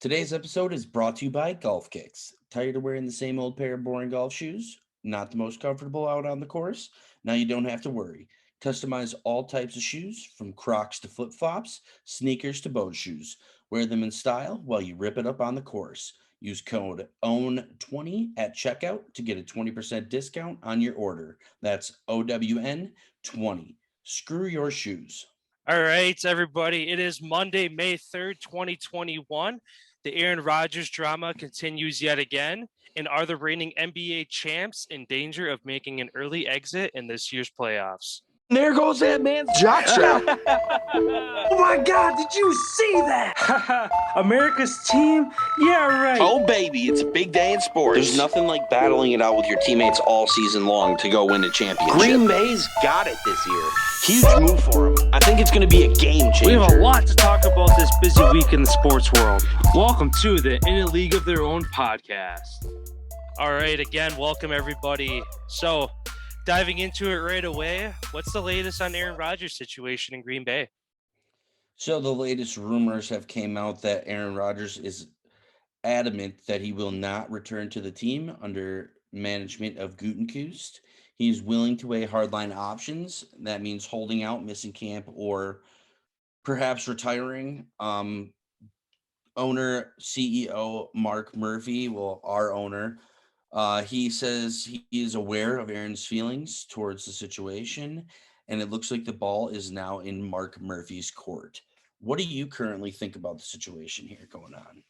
Today's episode is brought to you by Golf Kicks. Tired of wearing the same old pair of boring golf shoes? Not the most comfortable out on the course? Now you don't have to worry. Customize all types of shoes, from Crocs to flip-flops, sneakers to boat shoes. Wear them in style while you rip it up on the course. Use code OWN20 at checkout to get a 20% discount on your order. That's OWN20. Screw your shoes. All right, everybody. It is Monday, May 3rd, 2021. The Aaron Rodgers drama continues yet again. And are the reigning NBA champs in danger of making an early exit in this year's playoffs? There goes that man's jock strap. Oh my God, did you see that? America's team? Yeah, right. Oh, baby, it's a big day in sports. There's nothing like battling it out with your teammates all season long to go win a championship. Green Bay's got it this year. Huge move for them. I think it's going to be a game changer. We have a lot to talk about this busy week in the sports world. Welcome to the In a League of Their Own podcast. All right, again, welcome everybody. So, diving into it right away, what's the latest on Aaron Rodgers' situation in Green Bay? So the latest rumors have came out that Aaron Rodgers is adamant that he will not return to the team under management of Gutekunst. He's willing to weigh hardline options. That means holding out, missing camp, or perhaps retiring. Owner, CEO Mark Murphy, our owner, he says he is aware of Aaron's feelings towards the situation, and it looks like the ball is now in Mark Murphy's court. What do you currently think about the situation here going on?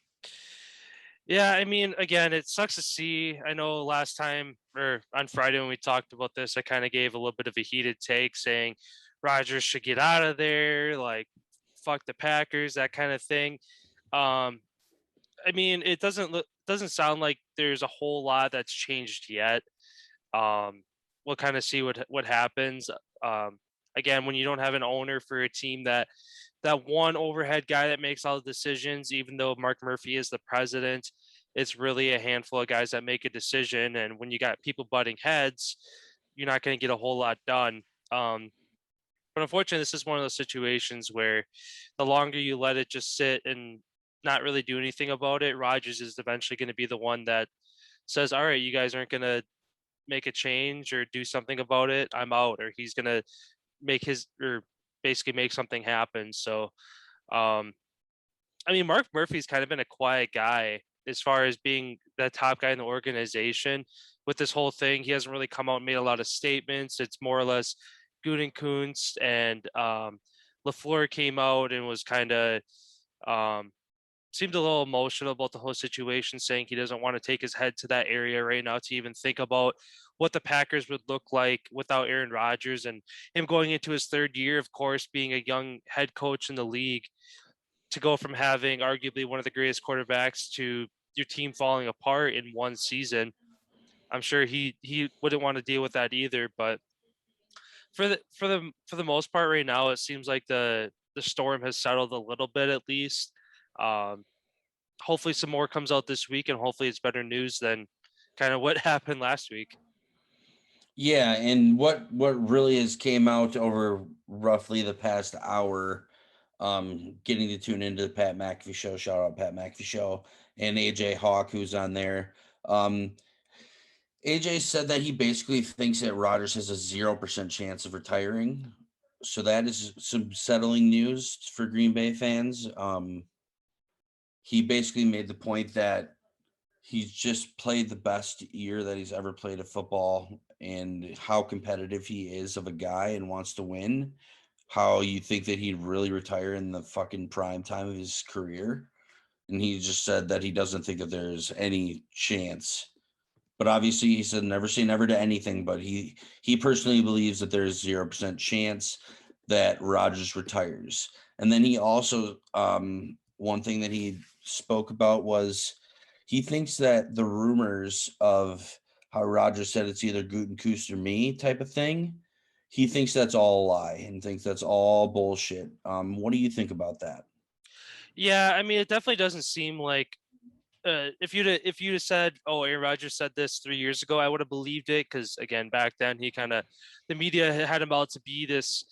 Yeah, I mean, again, it sucks to see. I know last time or on Friday when we talked about this, I kind of gave a little bit of a heated take saying Rodgers should get out of there, like fuck the Packers, that kind of thing. I mean, it doesn't sound like there's a whole lot that's changed yet. We'll kind of see what happens. Again, when you don't have an owner for a team that one overhead guy that makes all the decisions, even though Mark Murphy is the president, it's really a handful of guys that make a decision. And when you got people butting heads, you're not going to get a whole lot done. But unfortunately, this is one of those situations where the longer you let it just sit and not really do anything about it, Rodgers is eventually going to be the one that says, all right, you guys aren't going to make a change or do something about it, I'm out. Or he's going to basically make something happen. So, I mean, Mark Murphy's kind of been a quiet guy as far as being the top guy in the organization. With this whole thing, he hasn't really come out and made a lot of statements. It's more or less Gutekunst and LaFleur came out and was kind of seemed a little emotional about the whole situation, saying he doesn't want to take his head to that area right now to even think about what the Packers would look like without Aaron Rodgers, and him going into his third year, of course, being a young head coach in the league, to go from having arguably one of the greatest quarterbacks to your team falling apart in one season. I'm sure he wouldn't want to deal with that either. But for the most part right now, it seems like the storm has settled a little bit at least. Hopefully some more comes out this week, and hopefully it's better news than kind of what happened last week. Yeah, and what really has came out over roughly the past hour, getting to tune into the Pat McAfee show, shout out Pat McAfee show, and AJ Hawk, who's on there. AJ said that he basically thinks that Rodgers has a 0% chance of retiring. So that is some settling news for Green Bay fans. He basically made the point that he's just played the best year that he's ever played of football, and how competitive he is of a guy and wants to win. How you think that he'd really retire in the fucking prime time of his career. And he just said that he doesn't think that there's any chance. But obviously he said never say never to anything, but he personally believes that there's 0% chance that Rodgers retires. And then he also, one thing that he spoke about was he thinks that the rumors of how Rodgers said it's either Gutekunst or me type of thing, he thinks that's all a lie and thinks that's all bullshit. What do you think about that? Yeah, I mean, it definitely doesn't seem like if you'd have said, "Oh, Aaron Rodgers said this 3 years ago," I would have believed it, because again, back then the media had him out to be this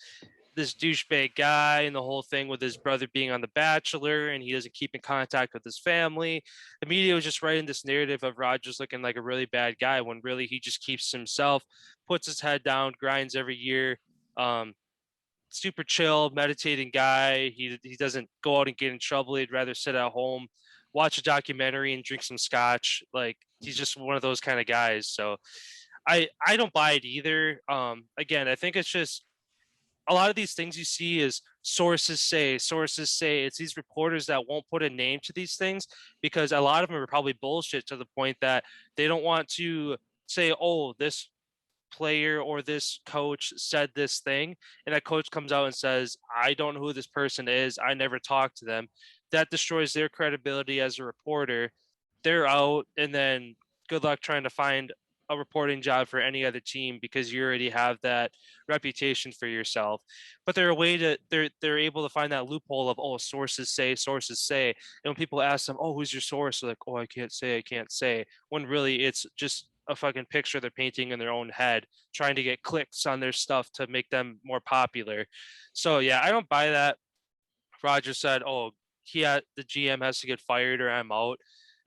this douchebag guy and the whole thing with his brother being on The Bachelor and he doesn't keep in contact with his family. The media was just writing this narrative of Rodgers looking like a really bad guy when really he just keeps himself, puts his head down, grinds every year. Super chill, meditating guy. He doesn't go out and get in trouble. He'd rather sit at home, watch a documentary and drink some scotch. Like he's just one of those kind of guys. So I don't buy it either. Again, I think it's just a lot of these things you see is sources say. It's these reporters that won't put a name to these things because a lot of them are probably bullshit to the point that they don't want to say, oh, this player or this coach said this thing, and that coach comes out and says, I don't know who this person is, I never talked to them. That destroys their credibility as a reporter. They're out, and then good luck trying to find a reporting job for any other team because you already have that reputation for yourself. But they're able to find that loophole of, oh, sources say. And when people ask them, oh, who's your source, they're like, oh, I can't say, when really it's just a fucking picture they're painting in their own head, trying to get clicks on their stuff to make them more popular. So yeah, I don't buy that. Roger said, "Oh, the GM has to get fired or I'm out,"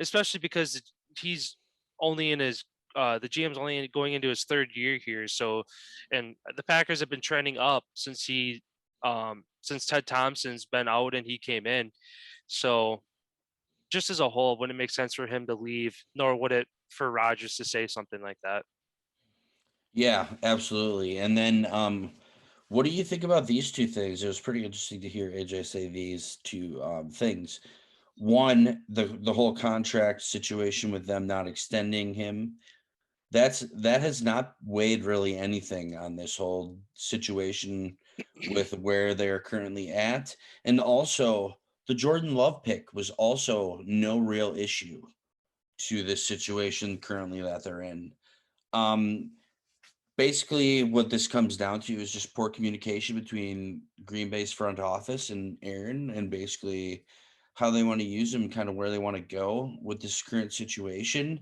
especially because he's only in his the GM's only going into his third year here. So, and the Packers have been trending up since Ted Thompson's been out and he came in. So, just as a whole, wouldn't it make sense for him to leave, nor would it for Rodgers to say something like that. Yeah, absolutely. And then what do you think about these two things? It was pretty interesting to hear AJ say these two things. One, the whole contract situation with them not extending him. That has not weighed really anything on this whole situation with where they're currently at. And also the Jordan Love pick was also no real issue to this situation currently that they're in. Basically what this comes down to is just poor communication between Green Bay's front office and Aaron, and basically how they want to use him, kind of where they want to go with this current situation.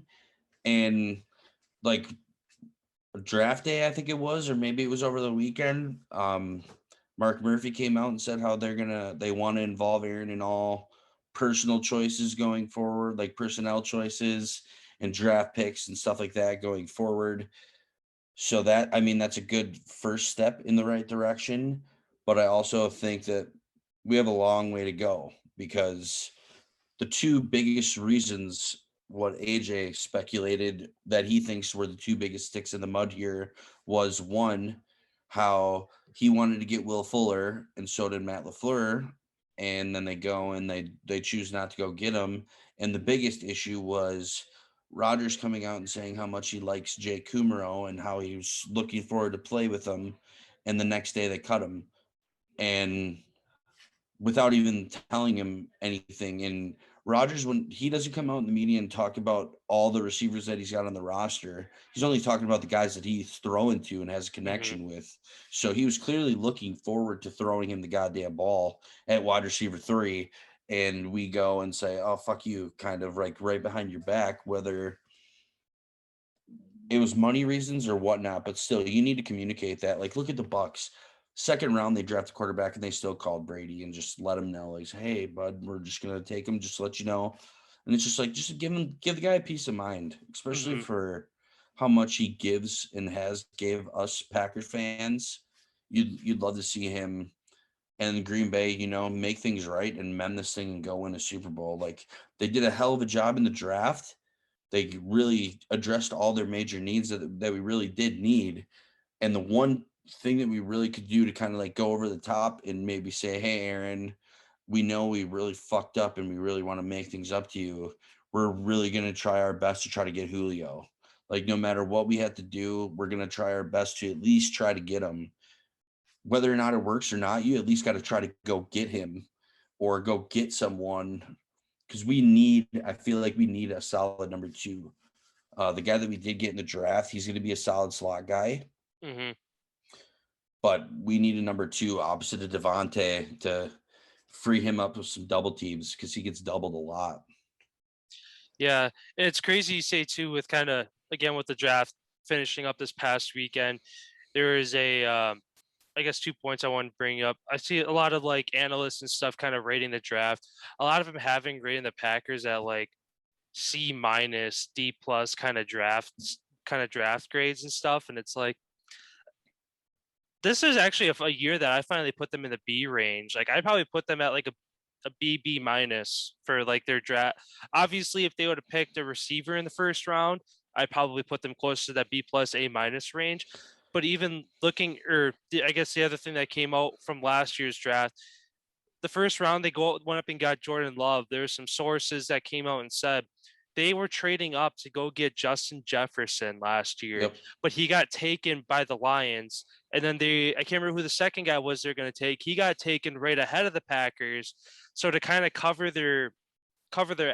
And like draft day, I think it was, or maybe it was over the weekend. Mark Murphy came out and said how they want to involve Aaron in all personal choices going forward, like personnel choices and draft picks and stuff like that going forward. So that, I mean, that's a good first step in the right direction. But I also think that we have a long way to go because the two biggest reasons what AJ speculated that he thinks were the two biggest sticks in the mud here was one, how he wanted to get Will Fuller and so did Matt LaFleur. And then they go and they choose not to go get him. And the biggest issue was Rodgers coming out and saying how much he likes Jay Kumaro and how he was looking forward to play with him. And the next day they cut him. And without even telling him anything. And Rodgers, when he doesn't come out in the media and talk about all the receivers that he's got on the roster, he's only talking about the guys that he's throwing to and has a connection with. So he was clearly looking forward to throwing him the goddamn ball at wide receiver 3. And we go and say, oh, fuck you, kind of like right behind your back, whether it was money reasons or whatnot. But still, you need to communicate that. Like, look at the Bucks. Second round, they draft a quarterback and they still called Brady and just let him know, like, hey, bud, we're just going to take him, just to let you know. And it's just like, just give the guy a peace of mind, especially for how much he gives and has gave us Packers fans. You'd love to see him and Green Bay, make things right and mend this thing and go win a Super Bowl. Like, they did a hell of a job in the draft. They really addressed all their major needs that we really did need. And the one thing that we really could do to kind of like go over the top and maybe say, hey, Aaron, we know we really fucked up and we really want to make things up to you. We're really going to try our best to try to get Julio. Like, no matter what we have to do, we're going to try our best to at least try to get him. Whether or not it works or not, you at least got to try to go get him or go get someone, because I feel like we need a solid number 2. The guy that we did get in the draft, he's going to be a solid slot guy. But we need a number 2 opposite of Devontae to free him up with some double teams because he gets doubled a lot. Yeah, and it's crazy you say too with kind of, again, with the draft finishing up this past weekend, there is a I guess 2 points I want to bring up. I see a lot of like analysts and stuff kind of rating the draft. A lot of them having rating the Packers at like C minus, D plus kind of draft grades and stuff. And it's like this is actually a year that I finally put them in the B range. Like I'd probably put them at like a B minus for like their draft. Obviously, if they would have picked a receiver in the first round, I'd probably put them close to that B plus A minus range. But even looking, I guess the other thing that came out from last year's draft, the first round went up and got Jordan Love. There's some sources that came out and said they were trading up to go get Justin Jefferson last year, Yep. but he got taken by the Lions. And then I can't remember who the second guy was they're going to take. He got taken right ahead of the Packers. So to kind of cover their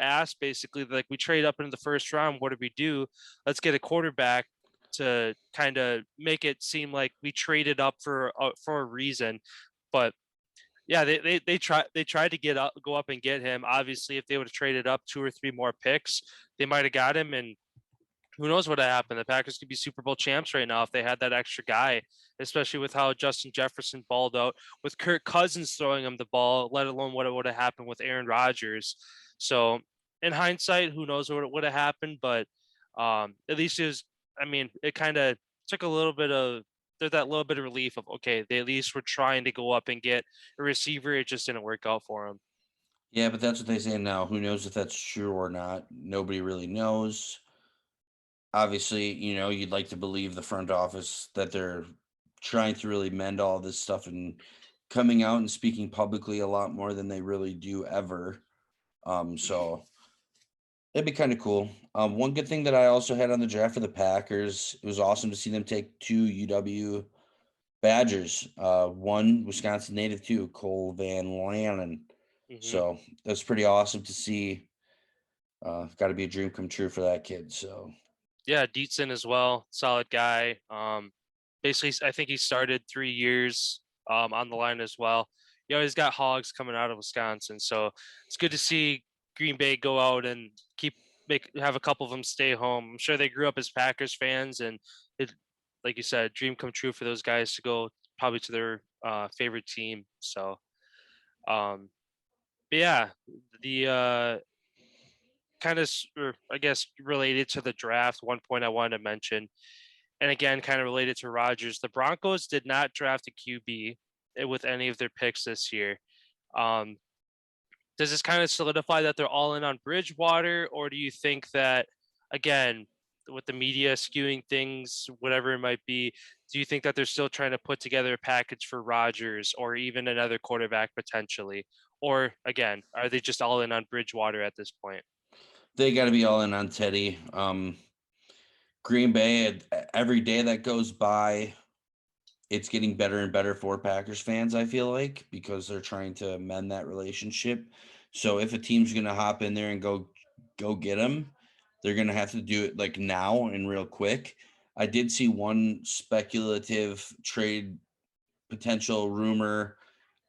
ass, basically, like we trade up into the first round. What do we do? Let's get a quarterback to kind of make it seem like we traded up for a reason. But yeah, they tried to go up and get him. Obviously, if they would have traded up 2 or 3 more picks, they might have got him. And who knows what happened? The Packers could be Super Bowl champs right now if they had that extra guy, especially with how Justin Jefferson balled out, with Kirk Cousins throwing him the ball, let alone what would have happened with Aaron Rodgers. So in hindsight, who knows what would have happened? But at least it kind of took a little bit of that little bit of relief of, okay, they at least were trying to go up and get a receiver. It just didn't work out for them. Yeah, but that's what they say now. Who knows if that's true or not? Nobody really knows. Obviously, you'd like to believe the front office that they're trying to really mend all this stuff and coming out and speaking publicly a lot more than they really do ever. So it'd be kind of cool. One good thing that I also had on the draft for the Packers, it was awesome to see them take 2 UW Badgers, one Wisconsin native too, Cole Van Lanen. So that's pretty awesome to see. Got to be a dream come true for that kid. So yeah, Dietzen as well, solid guy. Basically, I think he started 3 years on the line as well. He always got hogs coming out of Wisconsin, so it's good to see Green Bay go out and have a couple of them stay home. I'm sure they grew up as Packers fans, and it, like you said, dream come true for those guys to go probably to their favorite team. So, but yeah, the kind of, I guess, related to the draft, one point I wanted to mention, and again, kind of related to Rodgers, the Broncos did not draft a QB with any of their picks this year. Does this kind of solidify that they're all in on Bridgewater, or do you think that, again, with the media skewing things, whatever it might be, do you think that they're still trying to put together a package for Rodgers or even another quarterback potentially? Or again, are they just all in on Bridgewater at this point? they got to be all in on Teddy. Green Bay, every day that goes by, it's getting better and better for Packers fans, I feel like, because they're trying to mend that relationship. So if a team's going to hop in there and go get him, they're going to have to do it like now and real quick. I did see one speculative trade potential rumor,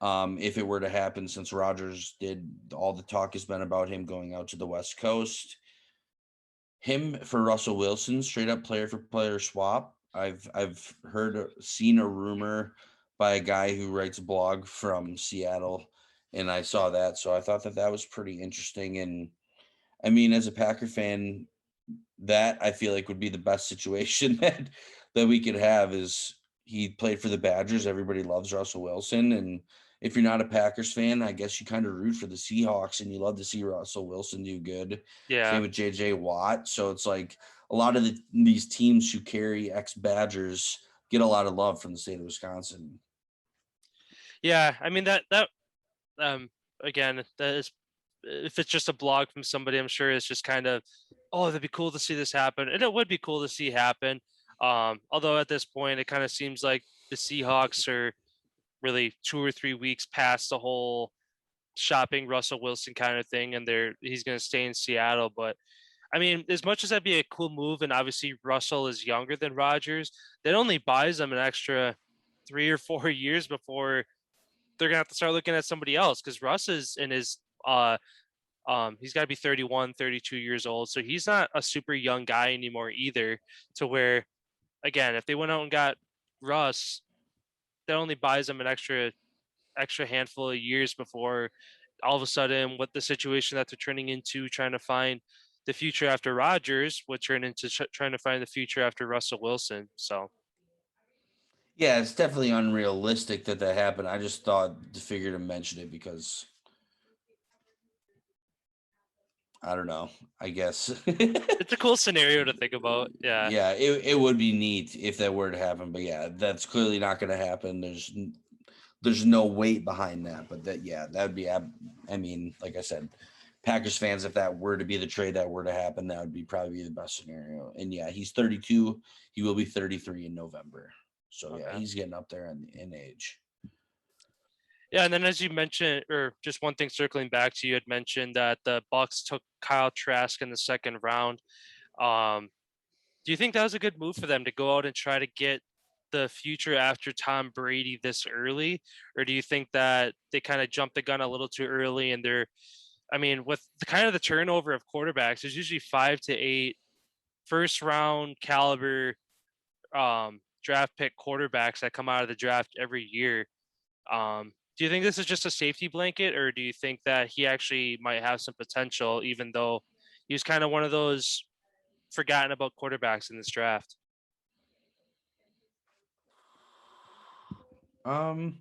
if it were to happen, since Rodgers all the talk has been about him going out to the West Coast. Him for Russell Wilson, straight up player for player swap. I've seen a rumor by a guy who writes a blog from Seattle, and I saw that, so I thought that was pretty interesting. And I mean, as a Packer fan, that I feel like would be the best situation that we could have. Is he played for the Badgers? Everybody loves Russell Wilson, and if you're not a Packers fan, I guess you kind of root for the Seahawks and you love to see Russell Wilson do good. Yeah. Same with JJ Watt. So it's like a lot of these teams who carry ex-Badgers get a lot of love from the state of Wisconsin. Yeah, I mean that again, that is, if it's just a blog from somebody, I'm sure it's just kind of, oh, that'd be cool to see this happen, and it would be cool to see happen. Although at this point, it kind of seems like the Seahawks are really 2 or 3 weeks past the whole shopping Russell Wilson kind of thing, and he's going to stay in Seattle. But I mean, as much as that'd be a cool move, and obviously Russell is younger than Rodgers, that only buys them an extra 3 or 4 years before they're gonna have to start looking at somebody else, because Russ is in his he's got to be 31, 32 years old, so he's not a super young guy anymore either. To where, again, if they went out and got Russ, that only buys them an extra handful of years before all of a sudden what the situation that they're turning into, trying to find the future after Rodgers, would turn into trying to find the future after Russell Wilson. So Yeah, it's definitely unrealistic that happened. I just thought to figure to mention it because I don't know. I guess it's a cool scenario to think about. Yeah. yeah, it would be neat if that were to happen, but yeah, that's clearly not going to happen. There's no weight behind that, but that would be. I mean, like I said, Packers fans, if that were to be the trade that were to happen, that would be probably the best scenario. And yeah, he's 32. He will be 33 in November. So yeah, he's getting up there in age. Yeah, and then as you mentioned, or just one thing circling back to you had mentioned that the Bucks took Kyle Trask in the second round. Do you think that was a good move for them to go out and try to get the future after Tom Brady this early, or do you think that they kind of jumped the gun a little too early? And with the turnover of quarterbacks, there's usually 5 to 8 first round caliber draft pick quarterbacks that come out of the draft every year. Do you think this is just a safety blanket, or do you think that he actually might have some potential, even though he was kind of one of those forgotten about quarterbacks in this draft? The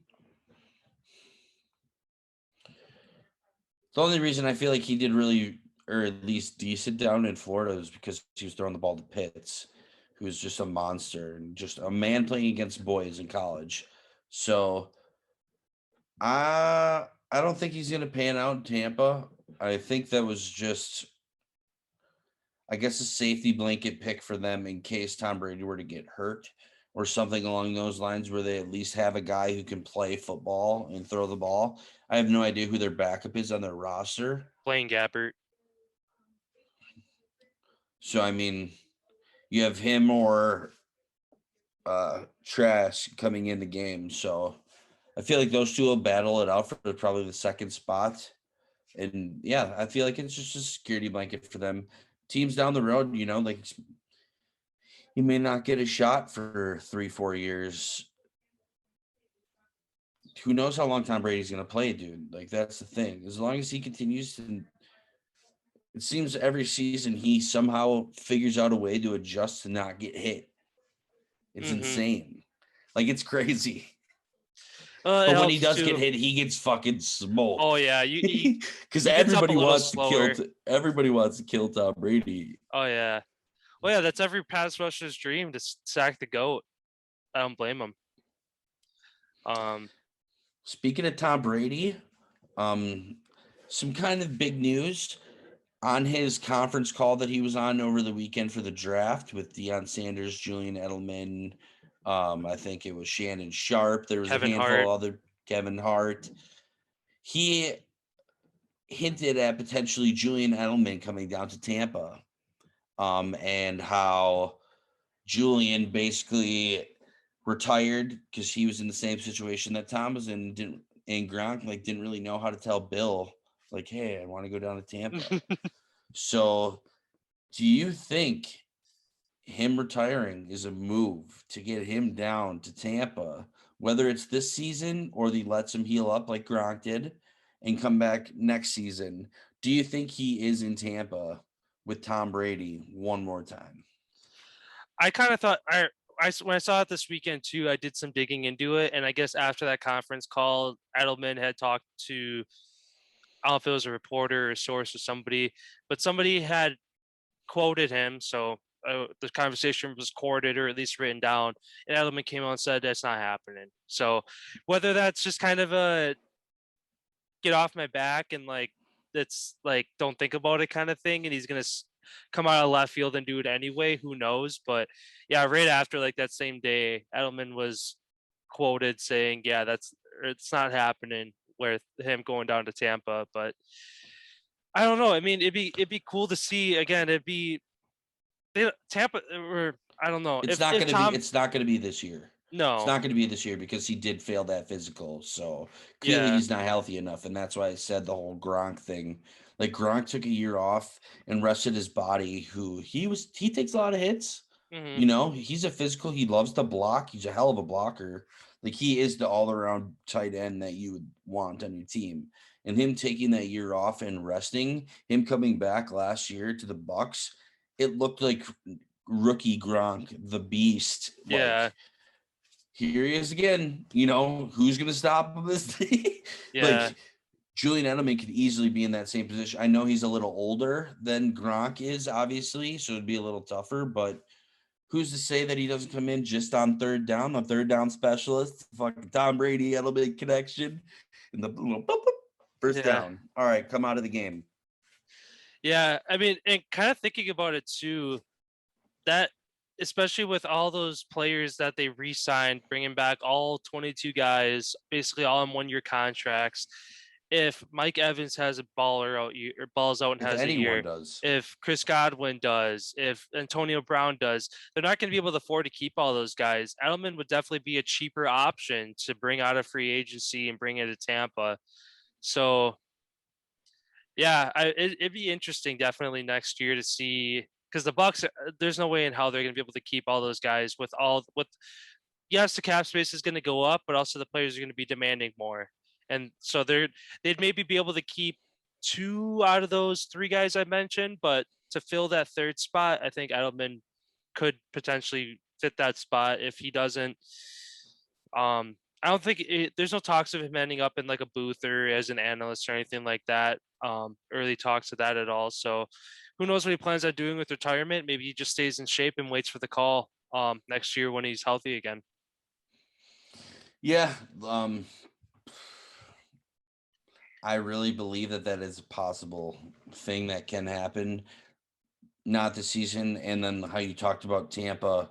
only reason I feel like he did really, or at least decent down in Florida, is because he was throwing the ball to Pitts, who was just a monster and just a man playing against boys in college. So I don't think he's going to pan out in Tampa. I think that was just, I guess, a safety blanket pick for them in case Tom Brady were to get hurt or something along those lines, where they at least have a guy who can play football and throw the ball. I have no idea who their backup is on their roster. Blaine Gabbert. So, I mean, you have him or Trask coming in the game. So I feel like those two will battle it out for probably the second spot. And yeah, I feel like it's just a security blanket for them. Teams down the road, like you may not get a shot for 3-4 years. Who knows how long Tom Brady's going to play, dude? Like, that's the thing. As long as he continues to, it seems every season he somehow figures out a way to adjust to not get hit. It's insane. Like, it's crazy. But when he does get hit, he gets fucking smoked. Oh yeah, because everybody wants to kill Tom Brady. Oh yeah, well yeah, that's every pass rusher's dream, to sack the GOAT. I don't blame him. Speaking of Tom Brady, some kind of big news on his conference call that he was on over the weekend for the draft with Deion Sanders, Julian Edelman. I think it was Shannon Sharp. There was Kevin a handful Hart. of other Kevin Hart. He hinted at potentially Julian Edelman coming down to Tampa, and how Julian basically retired because he was in the same situation that Tom was in, and Gronk didn't really know how to tell Bill, like, hey, I want to go down to Tampa. So do you think him retiring is a move to get him down to Tampa, whether it's this season or he lets him heal up like Gronk did and come back next season? Do you think he is in Tampa with Tom Brady one more time? I kind of thought when I saw it this weekend too, I did some digging into it, and I guess after that conference call, Edelman had talked to, I don't know if it was a reporter or a source or somebody, but somebody had quoted him, so the conversation was recorded or at least written down, and Edelman came out and said that's not happening. So whether that's just kind of a get off my back and that's don't think about it kind of thing, and he's gonna come out of left field and do it anyway, who knows? But yeah, right after that same day, Edelman was quoted saying, yeah, it's not happening with him going down to Tampa. But I don't know. I mean, it'd be cool to see again. Tampa, or I don't know. It's not going to be this year. No, it's not going to be this year because he did fail that physical. So clearly he's not healthy enough. And that's why I said the whole Gronk thing. Like, Gronk took a year off and rested his body, he takes a lot of hits, Mhm. You know, he's a physical. He loves to block. He's a hell of a blocker. Like he is the all-around tight end that you would want on your team. And him taking that year off and resting, him coming back last year to the Bucks, it looked like rookie Gronk, the beast. Like Yeah. here he is again. You know, who's gonna stop him this Yeah. like Julian Edelman could easily be in that same position. I know he's a little older than Gronk is, obviously, so it'd be a little tougher, but who's to say that he doesn't come in just on third down, the third down specialist, fucking Tom Brady, Edelman connection, and the little boop, boop, first Yeah. down. All right, come out of the game. Yeah. I mean, and kind of thinking about it too, that especially with all those players that they re-signed, bringing back all 22 guys, basically all in 1-year contracts. If Mike Evans has a baller out year, or balls out and If has a anyone year, does. if Chris Godwin does, if Antonio Brown does, they're not going to be able to afford to keep all those guys. Edelman would definitely be a cheaper option to bring out of free agency and bring it to Tampa. So yeah, it'd be interesting definitely next year to see, because the Bucks, there's no way in how they're going to be able to keep all those guys with yes, the cap space is going to go up, but also the players are going to be demanding more, and so they'd maybe be able to keep 2 out of those 3 guys I mentioned, but to fill that third spot, I think Edelman could potentially fit that spot. If he doesn't, I don't think there's no talks of him ending up in like a booth or as an analyst or anything like that. Early talks of that at all. So who knows what he plans on doing with retirement? Maybe he just stays in shape and waits for the call next year when he's healthy again. Yeah, I really believe that that is a possible thing that can happen. Not this season, and then how you talked about Tampa.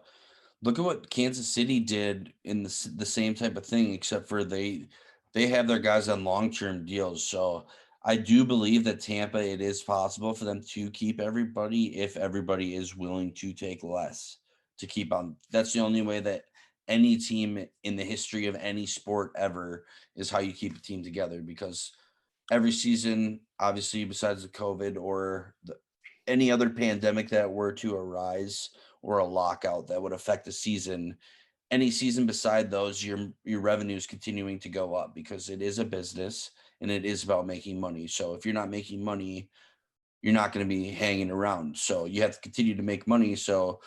Look at what Kansas City did in the same type of thing, except for they have their guys on long-term deals. So I do believe that Tampa, it is possible for them to keep everybody if everybody is willing to take less to keep on. That's the only way that any team in the history of any sport ever is how you keep a team together, because every season, obviously, besides the COVID or any other pandemic that were to arise or a lockout that would affect the season, any season beside those, your revenue is continuing to go up because it is a business and it is about making money. So if you're not making money, you're not going to be hanging around. So you have to continue to make money. So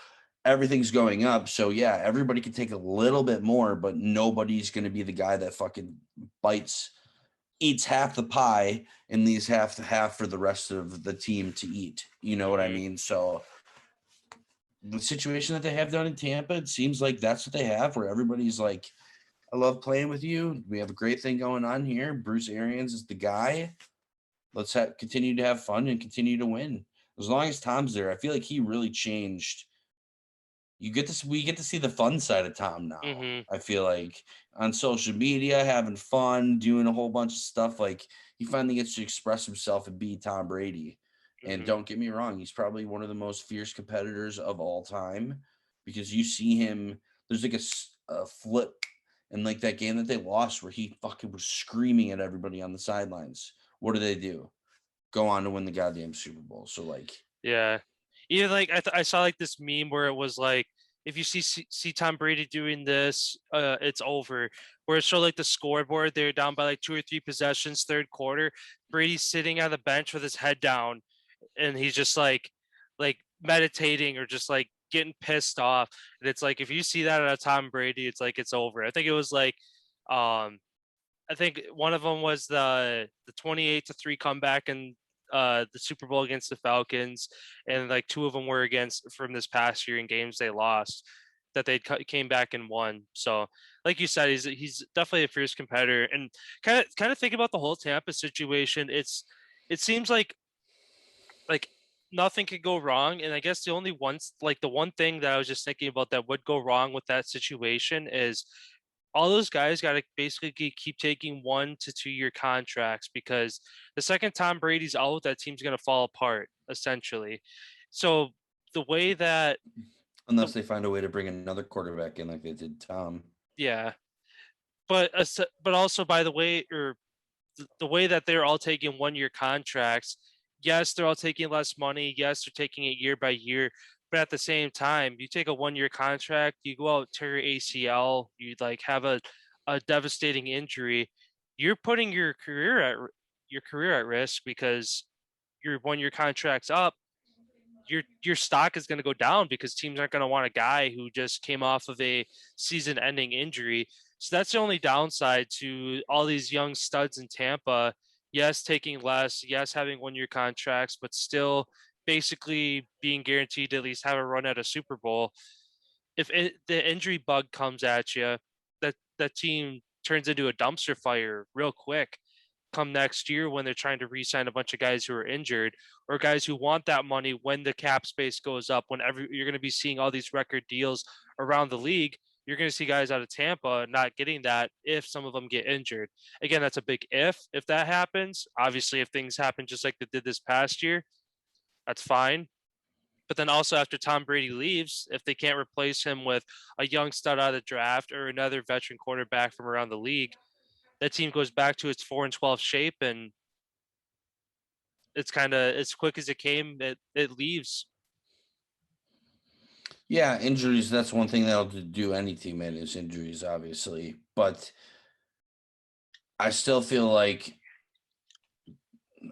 everything's going up. So yeah, everybody can take a little bit more, but nobody's going to be the guy that fucking eats half the pie and leaves half for the rest of the team to eat. You know what I mean? So the situation that they have down in Tampa, it seems like that's what they have, where everybody's like, I love playing with you. We have a great thing going on here. Bruce Arians is the guy. Let's continue to have fun and continue to win. As long as Tom's there, I feel like he really changed. We get to see the fun side of Tom now. Mm-hmm. I feel like on social media, having fun, doing a whole bunch of stuff. Like he finally gets to express himself and be Tom Brady. And don't get me wrong, he's probably one of the most fierce competitors of all time, because you see him. There's like a flip in like that game that they lost where he fucking was screaming at everybody on the sidelines. What do? Go on to win the goddamn Super Bowl. So like, Yeah. Even like I saw like this meme where it was like, if you see Tom Brady doing this, it's over. Where it showed like the scoreboard, they're down by like 2 or 3 possessions, third quarter. Brady's sitting on the bench with his head down, and he's just like meditating or just like getting pissed off. And it's like if you see that out of Tom Brady, it's like it's over. I think it was like, I think one of them was the 28-3 comeback in the Super Bowl against the Falcons, and like 2 of them were against from this past year in games they lost that they came back and won. So, like you said, he's definitely a fierce competitor, and kind of think about the whole Tampa situation. It seems like nothing could go wrong, and I guess the only the one thing that I was just thinking about that would go wrong with that situation is all those guys got to basically keep taking 1 to 2 year contracts, because the second Tom Brady's out, that team's going to fall apart essentially. So the way that, unless they find a way to bring another quarterback in like they did Tom. yeah, but also by the way, or the way that they're all taking 1 year contracts, yes, they're all taking less money. Yes, they're taking it year by year, But at the same time, you take a 1-year contract, you go out, tear your ACL, you like have a devastating injury. You're putting your career at risk because your 1-year contract's up. Your stock is going to go down because teams aren't going to want a guy who just came off of a season-ending injury. So that's the only downside to all these young studs in Tampa. Yes, taking less. Yes, having 1-year contracts, but still basically being guaranteed to at least have a run at a Super Bowl. If the injury bug comes at you, that team turns into a dumpster fire real quick come next year when they're trying to re-sign a bunch of guys who are injured or guys who want that money when the cap space goes up. Whenever you're going to be seeing all these record deals around the league, you're going to see guys out of Tampa not getting that if some of them get injured. Again, that's a big if that happens. Obviously, if things happen just like they did this past year, that's fine. But then also after Tom Brady leaves, if they can't replace him with a young stud out of the draft or another veteran quarterback from around the league, that team goes back to its 4-12 shape, and it's kind of as quick as it came, it leaves. Yeah, injuries, that's one thing that'll do any team in is injuries, obviously. But I still feel like,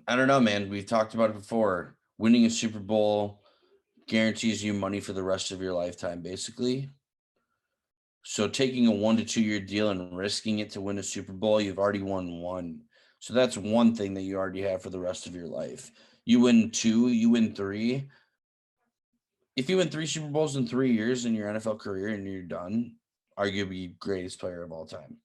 I don't know, man. We've talked about it before. Winning a Super Bowl guarantees you money for the rest of your lifetime, basically. So taking a 1 to 2 year deal and risking it to win a Super Bowl, you've already won one. So that's one thing that you already have for the rest of your life. You win 2, you win 3. If you win 3 Super Bowls in 3 years in your NFL career and you're done, arguably greatest player of all time.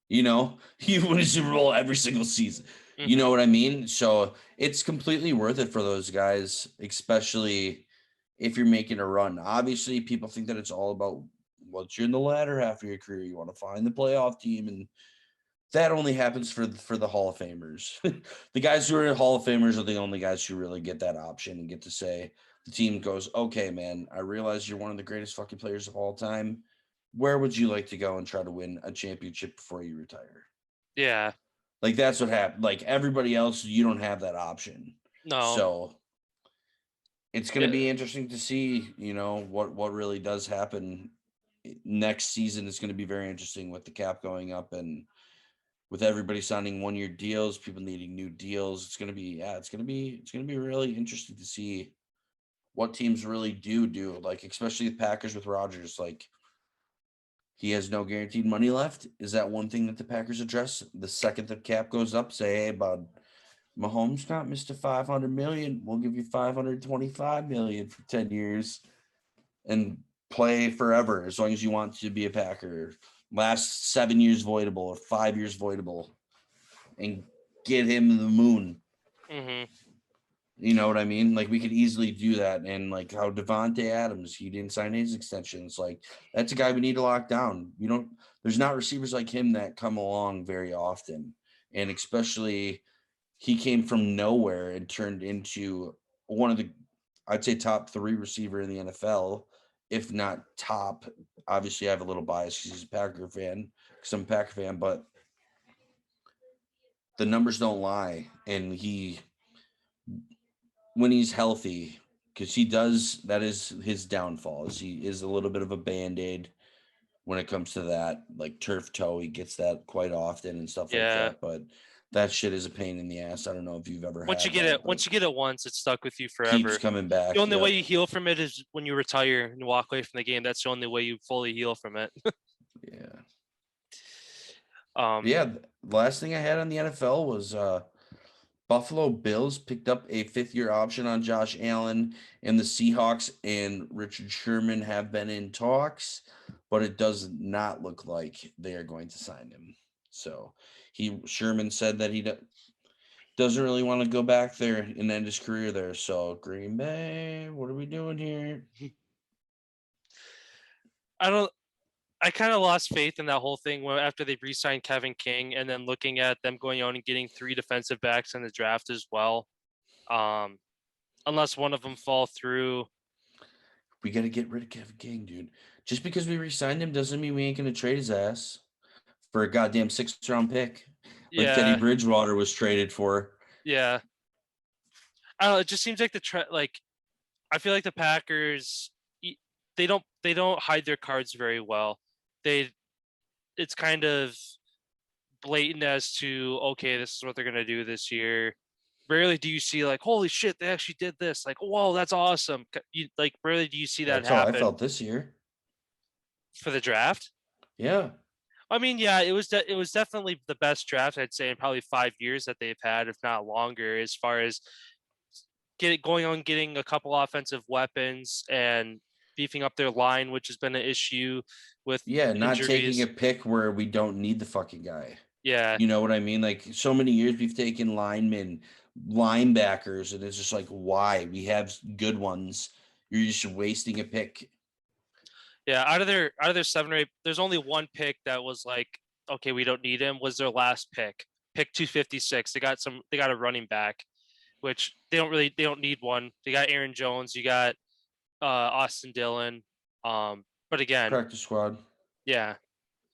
You know, you win a Super Bowl every single season. You know what I mean? So it's completely worth it for those guys, especially if you're making a run. Obviously, people think that it's all about once you're in the latter half of your career, you want to find the playoff team, and that only happens for the Hall of Famers. The guys who are Hall of Famers are the only guys who really get that option and get to say, the team goes, okay, man, I realize you're one of the greatest fucking players of all time. Where would you like to go and try to win a championship before you retire? Yeah. Like, that's what happened. Like, everybody else, you don't have that option. No. So it's going to be interesting to see, you know, what really does happen next season. Is going to be very interesting with the cap going up and with everybody signing 1-year deals, people needing new deals. It's going to be really interesting to see what teams really do. Like, especially the Packers with Rodgers, like, he has no guaranteed money left. Is that one thing that the Packers address? The second the cap goes up, say, hey, bud, Mahomes not Mr. $500 million. We'll give you $525 million for 10 years and play forever as long as you want to be a Packer. Last 7 years voidable or 5 years voidable and get him to the moon. You know what I mean? Like, we could easily do that. And like how Devontae Adams, he didn't sign his extensions. Like, that's a guy we need to lock down. There's not receivers like him that come along very often. And especially he came from nowhere and turned into one of the, I'd say, top 3 receiver in the NFL, if not top. Obviously I have a little bias because he's a Packer fan, because I'm a Packer fan, but the numbers don't lie. And when he's healthy, because that is his downfall, is he is a little bit of a Band-Aid when it comes to that, like turf toe. He gets that quite often and stuff like that, but that shit is a pain in the ass. I don't know if you've ever once you get it once, it's stuck with you forever. Keeps coming back. The only way you heal from it is when you retire and walk away from the game. That's the only way you fully heal from it. The last thing I had on the NFL was Buffalo Bills picked up a 5th-year option on Josh Allen, and the Seahawks and Richard Sherman have been in talks, but it does not look like they are going to sign him. So Sherman said that he doesn't really want to go back there and end his career there. So Green Bay, what are we doing here? I kind of lost faith in that whole thing after they re-signed Kevin King, and then looking at them going out and getting 3 defensive backs in the draft as well. Unless one of them fall through. We got to get rid of Kevin King, dude. Just because we re-signed him doesn't mean we ain't going to trade his ass for a goddamn 6th-round pick. Like Teddy Bridgewater was traded for. Yeah. I don't know. It just seems like I feel like the Packers, they don't hide their cards very well. It's kind of blatant as to, okay, this is what they're gonna do this year. Rarely do you see like, holy shit, they actually did this. Like, whoa, that's awesome. Rarely do you see that That's how I happen felt this year. for the draft. Yeah. I mean, yeah, it was definitely the best draft I'd say in probably 5 years that they've had, if not longer, as far as getting a couple offensive weapons and beefing up their line, which has been an issue with Yeah, not taking injuries. a pick where we don't need the fucking guy. Yeah, You know what I mean? Like so many years we've taken linemen, linebackers, and it's just like, why? We have good ones. You're just wasting a pick. yeah. Out of their 7 or 8, there's only one pick that was like, okay, we don't need him. Was their last pick 256? They got a running back, which they don't need one. They got Aaron Jones. You got Austin Dillon. But again, Practice squad. yeah.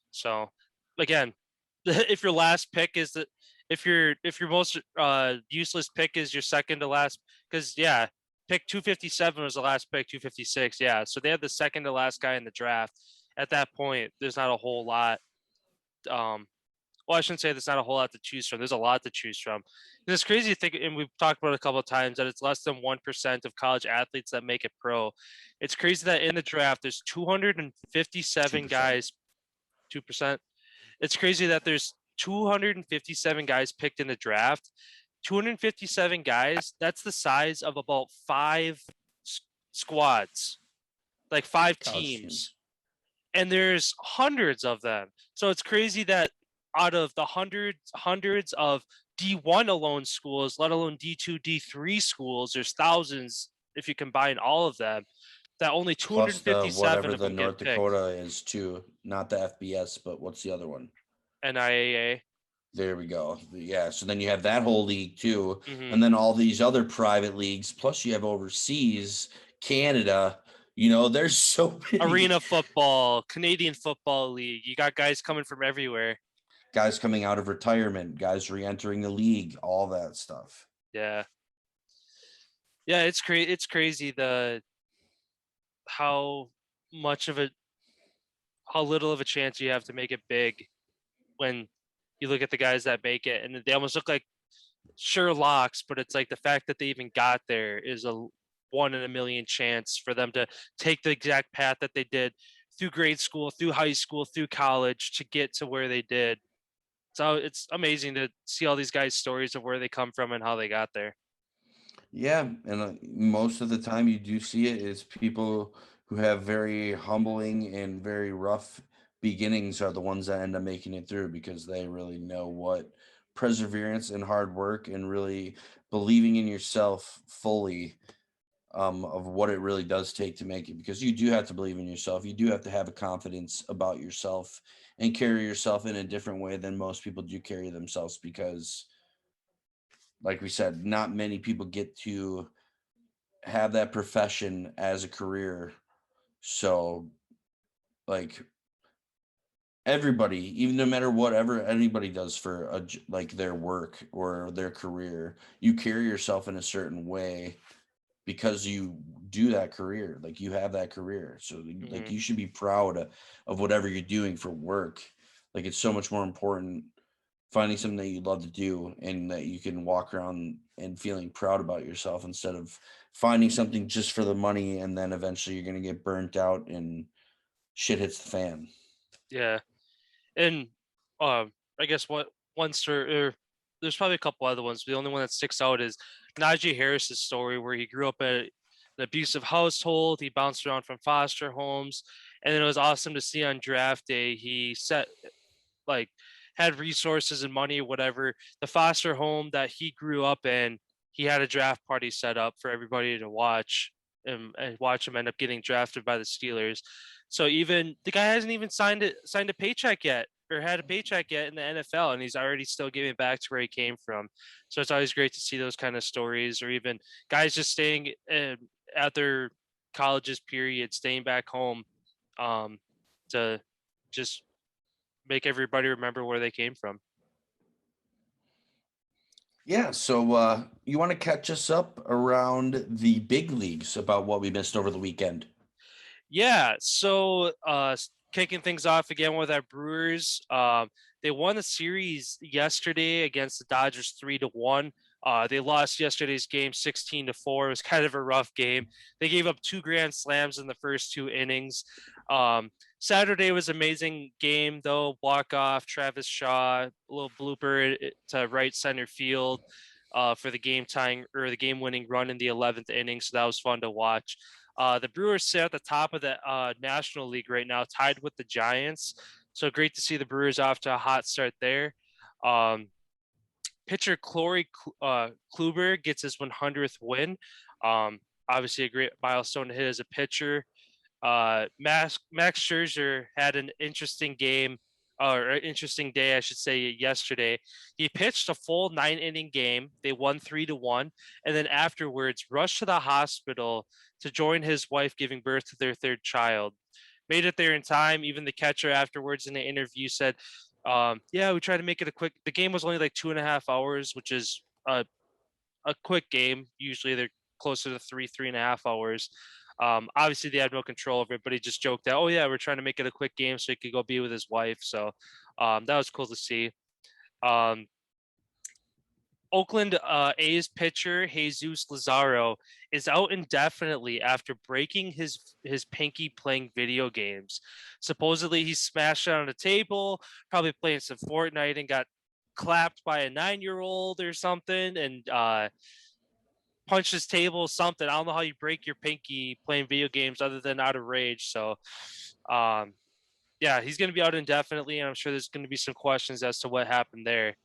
So again, if your last pick is if your most useless pick is your second to last, because yeah, pick 257 was the last pick, 256. Yeah. So they had the second to last guy in the draft. At that point, there's not a whole lot. Well, I shouldn't say there's not a whole lot to choose from. There's a lot to choose from. It's crazy to think, and we've talked about it a couple of times, that it's less than 1% of college athletes that make it pro. It's crazy that in the draft, there's 257 2%. guys, 2%. It's crazy that there's 257 guys picked in the draft. 257 guys, that's the size of about 5 squads, like 5 College teams. And there's hundreds of them. So it's crazy that out of the hundreds of D1 alone schools, let alone D2, D3 schools, there's thousands if you combine all of them, that only Plus the 257 whatever of the them North get picked. Dakota is too. Not the FBS, but what's the other one? NIAA. There we go. Yeah. So then you have that whole league too. Mhm. And then all these other private leagues, plus you have overseas, Canada. You know, there's so many Arena football, Canadian Football League. You got guys coming from everywhere. guys coming out of retirement, guys re-entering the league, all that stuff. Yeah. Yeah, it's crazy. It's crazy how little of a chance you have to make it big when you look at the guys that make it, and they almost look like Sherlocks, but it's like the fact that they even got there is a 1 in a million chance for them to take the exact path that they did through grade school, through high school, through college to get to where they did. So it's amazing to see all these guys' stories of where they come from and how they got there. Yeah, and most of the time you do see it is people who have very humbling and very rough beginnings are the ones that end up making it through because they really know what perseverance and hard work and really believing in yourself fully of what it really does take to make it, because you do have to believe in yourself. You do have to have a confidence about yourself and carry yourself in a different way than most people do carry themselves, because like we said, not many people get to have that profession as a career. So like everybody, even no matter whatever anybody does for like their work or their career, you carry yourself in a certain way because you do that career, like you have that career. So like you should be proud of whatever you're doing for work. Like it's so much more important finding something that you love to do and that you can walk around and feeling proud about yourself instead of finding something just for the money and then eventually you're going to get burnt out and shit hits the fan. Yeah. And I guess there's probably a couple other ones. The only one that sticks out is Najee Harris's story, where he grew up in an abusive household. He bounced around from foster homes, and then it was awesome to see on draft day he had resources and money or whatever. The foster home that he grew up in, he had a draft party set up for everybody to watch and watch him end up getting drafted by the Steelers. So even the guy hasn't even signed a paycheck yet or had a paycheck yet in the NFL, and he's already still giving back to where he came from. So it's always great to see those kind of stories, or even guys just staying at their colleges period, staying back home to just make everybody remember where they came from. Yeah, so you want to catch us up around the big leagues about what we missed over the weekend? Yeah, so kicking things off again with our Brewers. They won the series yesterday against the Dodgers 3-1. They lost yesterday's game 16-4. It was kind of a rough game. They gave up 2 grand slams in the first 2 innings. Saturday was an amazing game though. Walk off, Travis Shaw, a little blooper to right center field for the game tying or the game winning run in the 11th inning. So that was fun to watch. The Brewers sit at the top of the National League right now, tied with the Giants. So great to see the Brewers off to a hot start there. Pitcher Corey Kluber gets his 100th win. Obviously, a great milestone to hit as a pitcher. Max Scherzer had an interesting game, or an interesting day, I should say, yesterday. He pitched a full 9 inning game. They won 3-1, and then afterwards rushed to the hospital to join his wife giving birth to their third child. Made it there in time. Even the catcher afterwards in the interview said, "Yeah, we tried to make it a quick." The game was only like 2.5 hours, which is a quick game. Usually they're closer to 3.5 hours. Obviously they had no control over it, but he just joked that, oh yeah, we're trying to make it a quick game so he could go be with his wife. So that was cool to see. Um, Oakland A's pitcher Jesus Lazaro is out indefinitely after breaking his pinky playing video games. Supposedly he smashed it on a table, probably playing some Fortnite and got clapped by a 9-year-old or something, and punched his table, something. I don't know how you break your pinky playing video games other than out of rage. So, yeah, he's going to be out indefinitely, and I'm sure there's going to be some questions as to what happened there.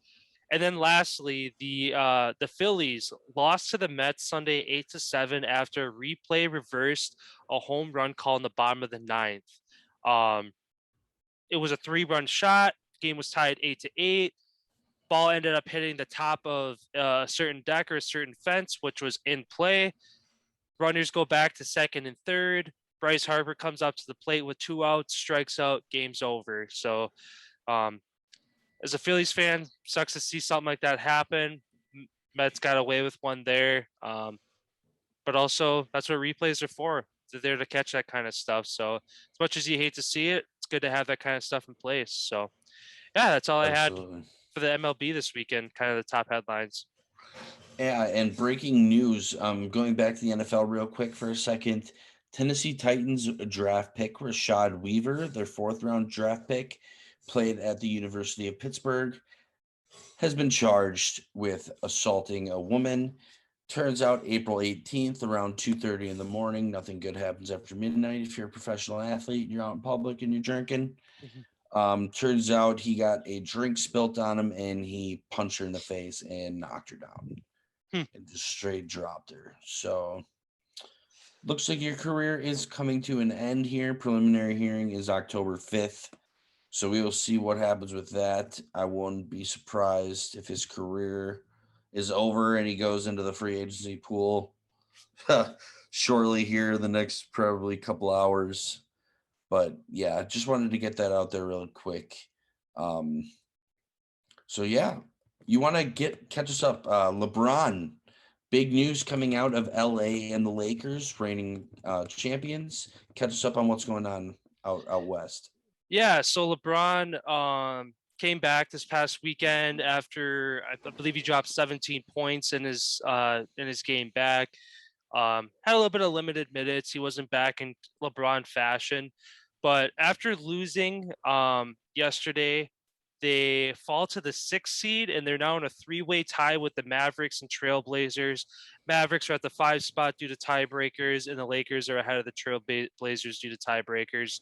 And then lastly, the Phillies lost to the Mets Sunday 8-7 after a replay reversed a home run call in the bottom of the ninth. It was a 3-run shot. Game was tied 8-8. Ball ended up hitting the top of a certain deck or a certain fence, which was in play. Runners go back to second and third. Bryce Harper comes up to the plate with 2 outs, strikes out, game's over. So, as a Phillies fan, sucks to see something like that happen. Mets got away with one there. But also, that's what replays are for. They're there to catch that kind of stuff. So, as much as you hate to see it, it's good to have that kind of stuff in place. So, yeah, that's all I had Absolutely. for the MLB this weekend, kind of the top headlines. Yeah, and breaking news. Going back to the NFL real quick for a second. Tennessee Titans draft pick Rashad Weaver, their 4th-round draft pick, played at the University of Pittsburgh, has been charged with assaulting a woman. Turns out April 18th around 2:30 in the morning. Nothing good happens after midnight if you're a professional athlete, you're out in public and you're drinking. Turns out he got a drink spilt on him and he punched her in the face and knocked her down. And just straight dropped her. So looks like your career is coming to an end here. Preliminary hearing is October 5th. So we will see what happens with that. I won't be surprised if his career is over and he goes into the free agency pool shortly here the next probably couple hours. But yeah, just wanted to get that out there real quick. So yeah, you want to catch us up. LeBron, big news coming out of LA and the Lakers, reigning champions. Catch us up on what's going on out west. Yeah, so LeBron came back this past weekend after I believe he dropped 17 points in his game back. Had a little bit of limited minutes. He wasn't back in LeBron fashion, but after losing yesterday, they fall to the 6th seed, and they're now in a 3-way tie with the Mavericks and Trailblazers. Mavericks are at the 5 spot due to tiebreakers, and the Lakers are ahead of the Trailblazers due to tiebreakers.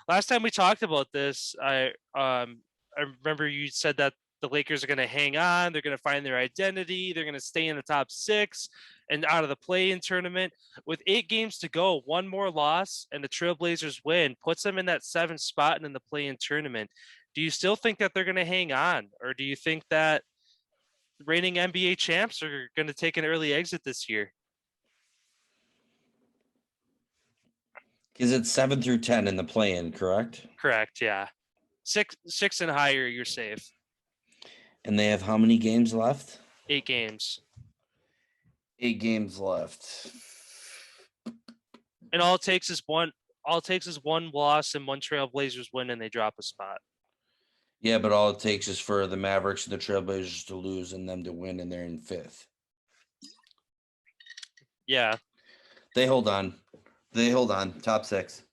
Last time we talked about this, I remember you said that the Lakers are going to hang on. They're going to find their identity. They're going to stay in the top 6 and out of the play-in tournament. With 8 games to go, 1 more loss, and the Trailblazers win puts them in that 7th spot and in the play-in tournament. Do you still think that they're going to hang on, or do you think that reigning NBA champs are going to take an early exit this year? Is it 7 through 10 in the play-in, correct? Correct. Yeah, six and higher, you're safe. And they have how many games left? 8 games. 8 games left. And all it takes is one loss and one Trailblazers win and they drop a spot. Yeah, but all it takes is for the Mavericks and the Trailblazers to lose and them to win, and they're in 5th. Yeah. They hold on. Top 6.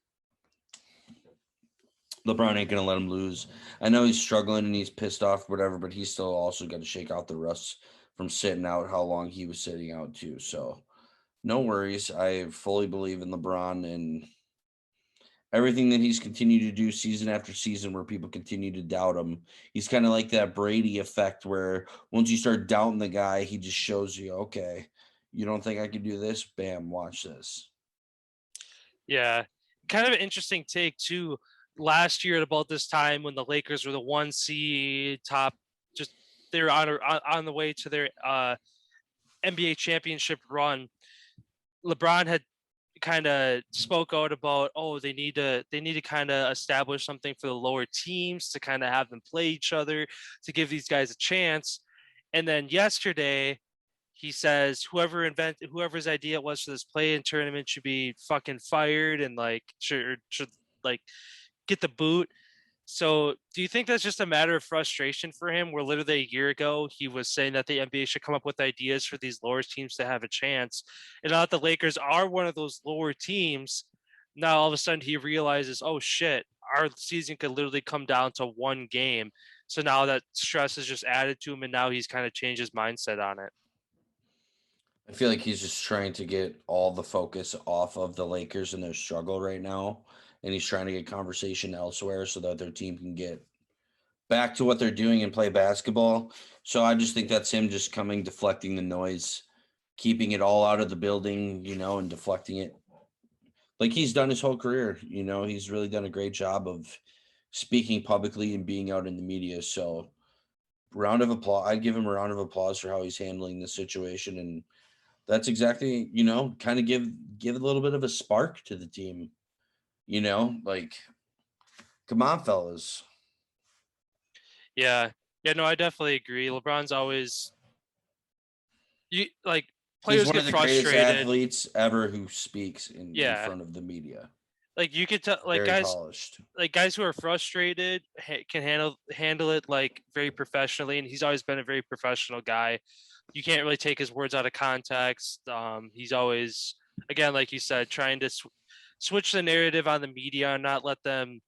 LeBron ain't gonna let him lose. I know he's struggling and he's pissed off, whatever, but he's still also got to shake out the rust from sitting out how long he was sitting out too. So no worries. I fully believe in LeBron and everything that he's continued to do season after season where people continue to doubt him. He's kind of like that Brady effect where once you start doubting the guy, he just shows you, okay, you don't think I can do this? Bam, watch this. Yeah. Kind of an interesting take too. Last year at about this time when the Lakers were the 1 seed top, just they were on the way to their NBA championship run. LeBron had kind of spoke out about, they need to kind of establish something for the lower teams to kind of have them play each other to give these guys a chance. And then yesterday he says whoever's idea it was for this play-in tournament should be fucking fired and like should like get the boot. So do you think that's just a matter of frustration for him where literally a year ago he was saying that the NBA should come up with ideas for these lower teams to have a chance, and now that the Lakers are one of those lower teams, now all of a sudden he realizes, oh shit, our season could literally come down to one game. So now that stress is just added to him and now he's kind of changed his mindset on it. I feel like he's just trying to get all the focus off of the Lakers and their struggle right now. And he's trying to get conversation elsewhere so that their team can get back to what they're doing and play basketball. So I just think that's him just coming, deflecting the noise, keeping it all out of the building, and deflecting it. Like he's done his whole career, he's really done a great job of speaking publicly and being out in the media. So round of applause. I'd give him a round of applause for how he's handling the situation. And that's exactly, kind of give a little bit of a spark to the team. Like, come on, fellas. Yeah. Yeah, no, I definitely agree. LeBron's always He's players one get of the greatest frustrated. athletes ever who speaks in Yeah. front of the media. Like you could tell, like Very guys, polished. like guys who are frustrated can handle it like very professionally, and he's always been a very professional guy. You can't really take his words out of context. He's always, again, like you said, trying to switch the narrative on the media and not let them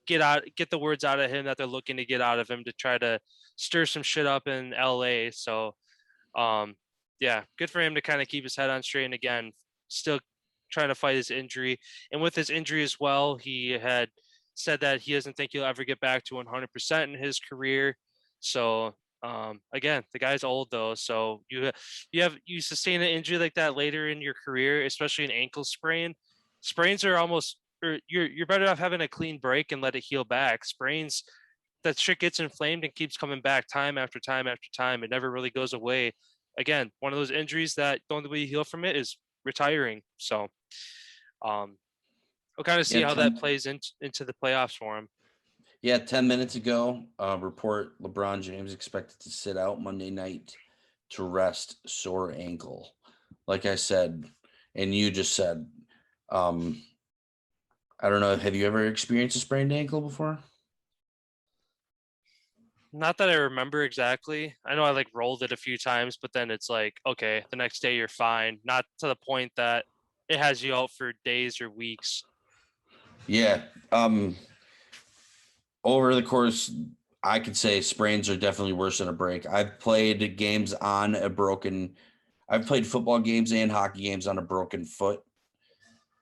get the words out of him that they're looking to get out of him to try to stir some shit up in LA. So yeah, good for him to kind of keep his head on straight, and again, still trying to fight his injury. And with his injury as well, he had said that he doesn't think he'll ever get back to 100% in his career. So again, the guy's old though, so you sustain an injury like that later in your career, especially an ankle sprain. Sprains are almost, or you're better off having a clean break and let it heal back. Sprains, that shit gets inflamed and keeps coming back time after time after time. It never really goes away. Again, one of those injuries that the only way you heal from it is retiring. So we'll kind of see how that plays into the playoffs for him. Yeah, 10 minutes ago, report LeBron James expected to sit out Monday night to rest sore ankle. Like I said, and you just said, I don't know, have you ever experienced a sprained ankle before? Not that I remember exactly. I know I rolled it a few times, but then it's like, okay, the next day you're fine. Not to the point that it has you out for days or weeks. Yeah. Over the course, I could say sprains are definitely worse than a break. I've played football games and hockey games on a broken foot.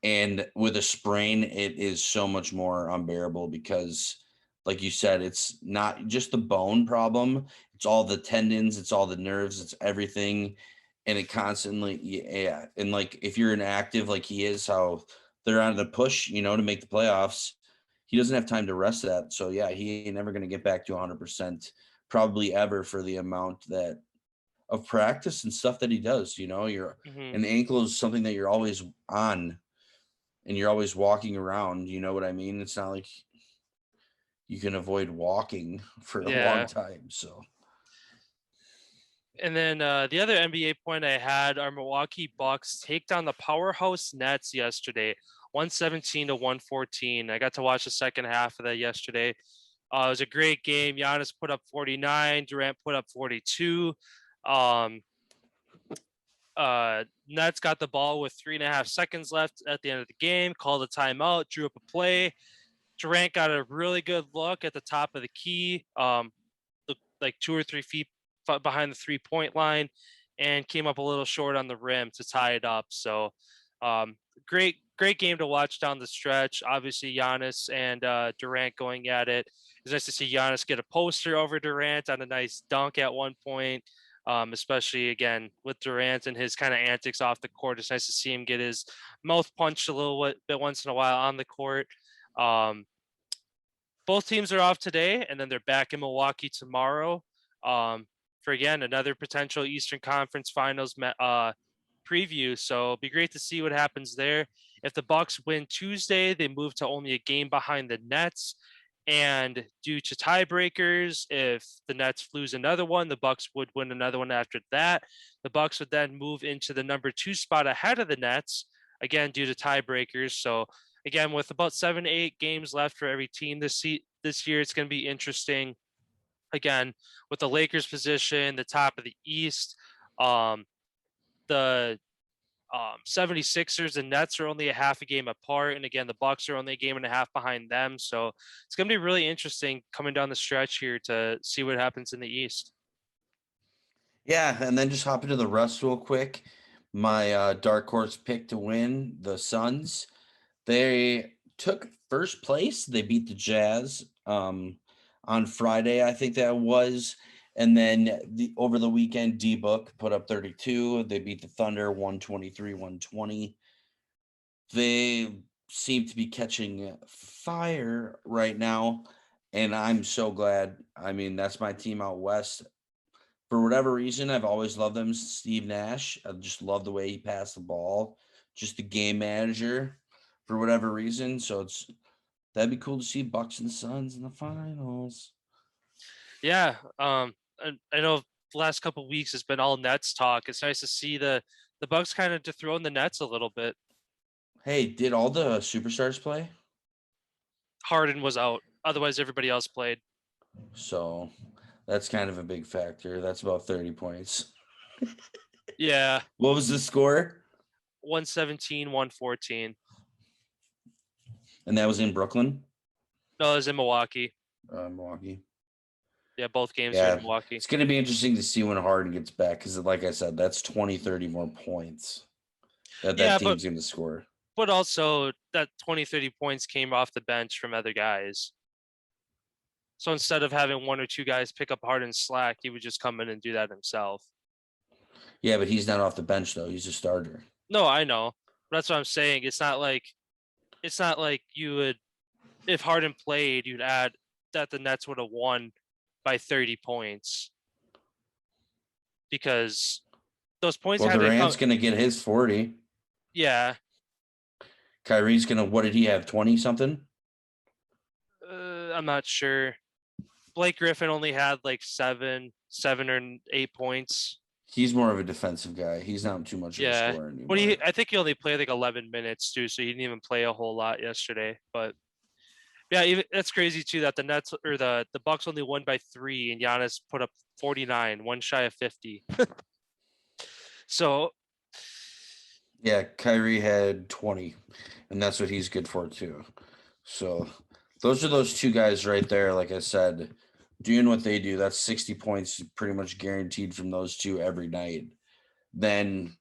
And with a sprain, it is so much more unbearable because, like you said, it's not just the bone problem. It's all the tendons, it's all the nerves, it's everything. And it constantly, yeah. And if you're an active like he is, how they're on the push, to make the playoffs, he doesn't have time to rest that. So, yeah, he ain't never going to get back to 100% probably ever for the amount of practice and stuff that he does. An ankle is something that you're always on and you're always walking around. You know what I mean? It's not like you can avoid walking for a long time. So, And then the other NBA point I had, our Milwaukee Bucks take down the powerhouse Nets yesterday, 117-114. I got to watch the second half of that yesterday. It was a great game. Giannis put up 49. Durant put up 42. Nets got the ball with 3.5 seconds left at the end of the game, called a timeout, drew up a play. Durant got a really good look at the top of the key, like 2 or 3 feet behind the 3-point line, and came up a little short on the rim to tie it up. So great game to watch down the stretch. Obviously, Giannis and Durant going at it. It's nice to see Giannis get a poster over Durant on a nice dunk at one point. Especially again with Durant and his kind of antics off the court. It's nice to see him get his mouth punched a little bit once in a while on the court. Both teams are off today, and then they're back in Milwaukee tomorrow for again another potential Eastern Conference Finals preview. So it'll be great to see what happens there. If the Bucks win Tuesday, they move to only a game behind the Nets. And due to tiebreakers, if the Nets lose another one, the Bucks would win another one after that. The Bucks would then move into the number 2 spot ahead of the Nets, again due to tiebreakers. So again, with about 7 to 8 games left for every team this year, it's going to be interesting. Again, with the Lakers position, the top of the East, the 76ers and Nets are only a half a game apart, and again the Bucks are only a game and a half behind them. So it's going to be really interesting coming down the stretch here to see what happens in the East. Yeah, and then just hop into the rest real quick. My dark horse pick to win, the Suns. They took first place. They beat the Jazz on Friday, I think that was. And then over the weekend, D-Book put up 32. They beat the Thunder 123-120. They seem to be catching fire right now, and I'm so glad. I mean, that's my team out west. For whatever reason, I've always loved them, Steve Nash. I just love the way he passed the ball. Just the game manager for whatever reason. So that'd be cool to see Bucks and Suns in the finals. Yeah, I know the last couple of weeks has been all Nets talk. It's nice to see the Bucks kind of dethrone the Nets a little bit. Hey, did all the superstars play? Harden was out. Otherwise, everybody else played. So that's kind of a big factor. That's about 30 points. Yeah. What was the score? 117-114. And that was in Brooklyn? No, it was in Milwaukee. Milwaukee. Yeah, both games are in Milwaukee. It's going to be interesting to see when Harden gets back because, like I said, that's 20, 30 more points that team's going to score. But also, that 20, 30 points came off the bench from other guys. So instead of having 1 or 2 guys pick up Harden's slack, he would just come in and do that himself. Yeah, but he's not off the bench, though. He's a starter. No, I know. That's what I'm saying. It's not like you would, if Harden played, you'd add that the Nets would have won by 30 points because those points. Well, Durant's going to get his 40. Yeah. Kyrie's going to, what did he have, 20 something? I'm not sure. Blake Griffin only had like 7 or 8 points. He's more of a defensive guy. He's not too much of a scorer anymore. But I think he only played like 11 minutes too, so he didn't even play a whole lot yesterday. But yeah, that's crazy too that the Nets or the Bucks only won by 3 and Giannis put up 49, one shy of 50. So yeah, Kyrie had 20, and that's what he's good for too. So those are those 2 guys right there. Like I said, doing what they do, that's 60 points pretty much guaranteed from those 2 every night. Then,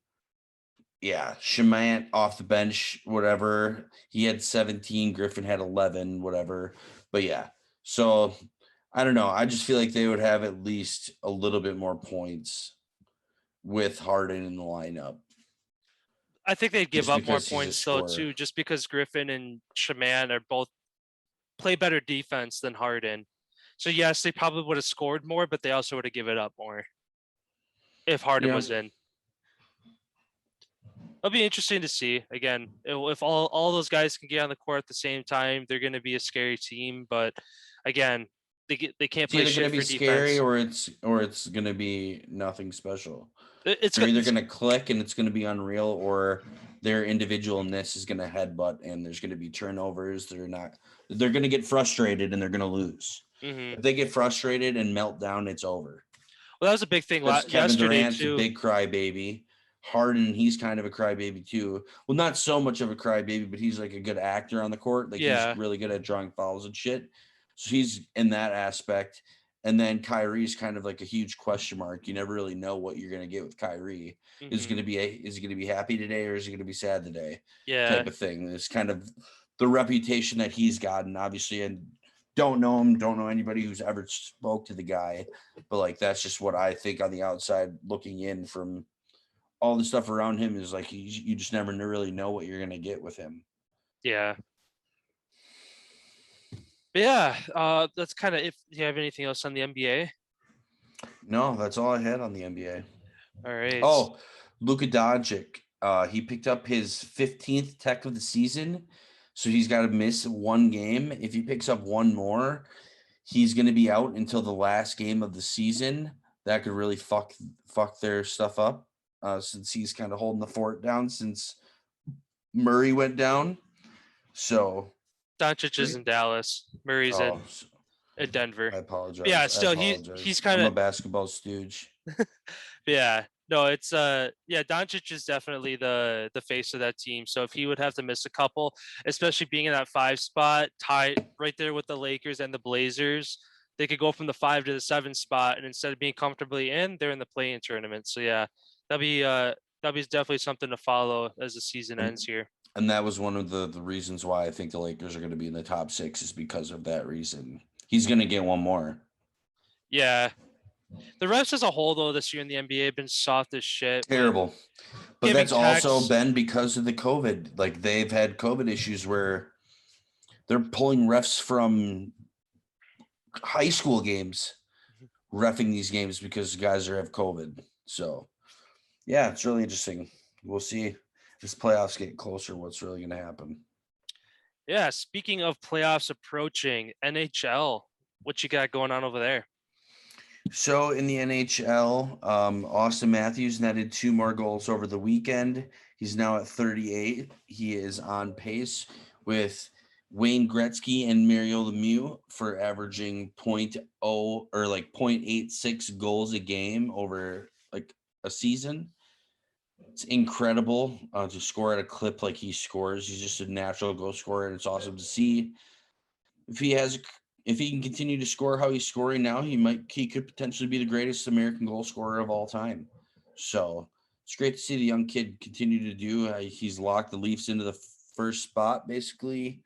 yeah, Shemant off the bench, whatever. He had 17. Griffin had 11, whatever. But, yeah, so I don't know. I just feel like they would have at least a little bit more points with Harden in the lineup. I think they'd give up more points, though, too, just because Griffin and Shemant are both play better defense than Harden. So, yes, they probably would have scored more, but they also would have given up more if Harden was in. It'll be interesting to see. Again, if all those guys can get on the court at the same time, they're going to be a scary team. But, again, they can't It's play either shit going to for be scary defense. or it's going to be nothing special. It's They're either it's- going to click and it's going to be unreal, or their individualness is going to headbutt and there's going to be turnovers. They're going to get frustrated and they're going to lose. mhm. If they get frustrated and melt down, it's over. Well, that was a big thing Because Kevin yesterday Durant's a too. big crybaby. Harden, he's kind of a crybaby too. Well, not so much of a crybaby, but he's like a good actor on the court. Like Yeah. he's really good at drawing fouls and shit. So he's in that aspect. And then Kyrie's kind of like a huge question mark. You never really know what you're gonna get with Kyrie. Is Mhm. he gonna be happy today or is he gonna be sad today? Yeah. Type of thing. It's kind of the reputation that he's gotten, obviously, and don't know him, don't know anybody who's ever spoke to the guy, but like that's just what I think on the outside looking in from all the stuff around him is like you just never really know what you're gonna get with him. Yeah. But yeah, that's kind of if you have anything else on the NBA. No, that's all I had on the NBA. All right. Oh, Luka Doncic. He picked up his 15th tech of the season, so he's got to miss one game. If he picks up one more, he's going to be out until the last game of the season. That could really fuck their stuff up, since he's kind of holding the fort down since Murray went down. So Doncic is in Dallas. Murray's in Denver. I apologize. Yeah, still he's kind I'm a of basketball stooge. yeah. No, it's yeah, Doncic is definitely the face of that team. So if he would have to miss a couple, especially being in that 5 spot, tied right there with the Lakers and the Blazers, they could go from the 5 to the 7 spot, and instead of being comfortably in, they're in the play-in tournament. So yeah, that'd be definitely something to follow as the season ends here. And that was one of the reasons why I think the Lakers are going to be in the top 6 is because of that reason. He's going to get one more. Yeah. The refs as a whole, though, this year in the NBA have been soft as shit. Terrible. But giving that's also tax- been because of the COVID. Like they've had COVID issues where they're pulling refs from high school games, reffing these games because guys have COVID. So yeah, it's really interesting. We'll see as playoffs get closer what's really going to happen. Yeah, speaking of playoffs approaching, NHL, what you got going on over there? So in the NHL, Austin Matthews netted 2 more goals over the weekend. He's now at 38. He is on pace with Wayne Gretzky and Mario Lemieux for averaging 0.0 or like 0.86 goals a game over like a season. It's incredible to score at a clip like he scores. He's just a natural goal scorer, and it's awesome to see. If he can continue to score how he's scoring now, he could potentially be the greatest American goal scorer of all time. So it's great to see the young kid continue to do. He's locked the Leafs into the first spot, basically.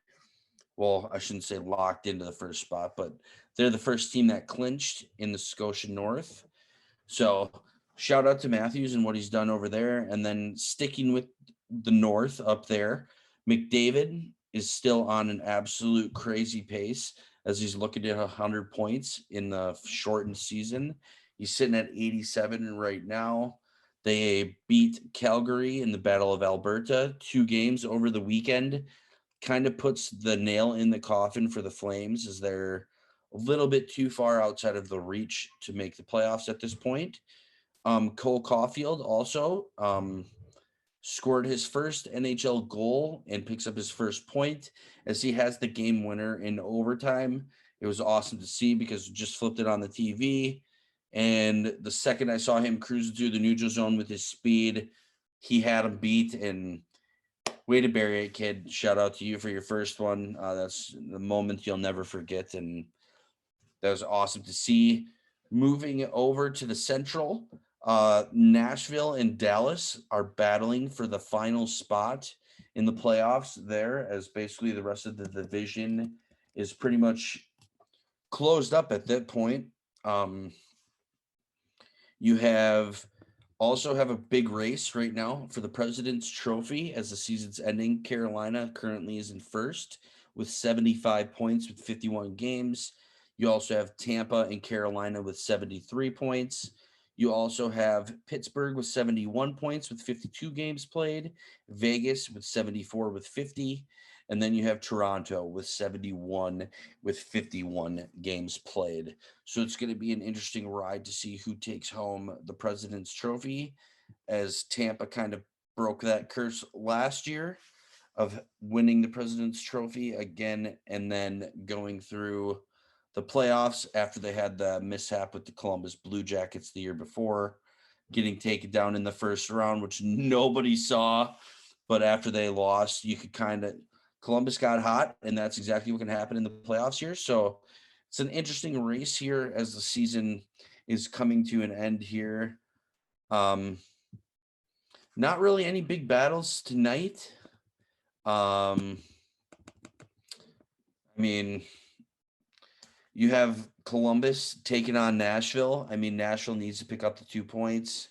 Well, I shouldn't say locked into the first spot, but they're the first team that clinched in the Scotia North. So shout out to Matthews and what he's done over there. And then sticking with the North up there, McDavid is still on an absolute crazy pace as he's looking at 100 points in the shortened season. He's sitting at 87 right now. They beat Calgary in the Battle of Alberta 2 games over the weekend. Kind of puts the nail in the coffin for the Flames as they're a little bit too far outside of the reach to make the playoffs at this point. Cole Caulfield also scored his first NHL goal and picks up his first point as he has the game winner in overtime. It was awesome to see because just flipped it on the TV. And the second I saw him cruising through the neutral zone with his speed, he had him beat. And way to bury it, kid. Shout out to you for your first one. That's the moment you'll never forget. And that was awesome to see. Moving over to the Central, Nashville and Dallas are battling for the final spot in the playoffs there, as basically the rest of the division is pretty much closed up at that point. You also have a big race right now for the President's Trophy as the season's ending. Carolina currently is in first with 75 points with 51 games. You also have Tampa and Carolina with 73 points. You also have Pittsburgh with 71 points with 52 games played, Vegas with 74 with 50, And then you have Toronto with 71 with 51 games played. So it's going to be an interesting ride to see who takes home the President's Trophy, as Tampa kind of broke that curse last year of winning the President's Trophy again and then going through the playoffs after they had the mishap with the Columbus Blue Jackets the year before, getting taken down in the first round, which nobody saw. But after they lost, you could kind of Columbus got hot, and that's exactly what can happen in the playoffs here. So it's an interesting race here as the season is coming to an end here. Not really any big battles tonight. I mean, you have Columbus taking on Nashville. I mean, Nashville needs to pick up the 2 points.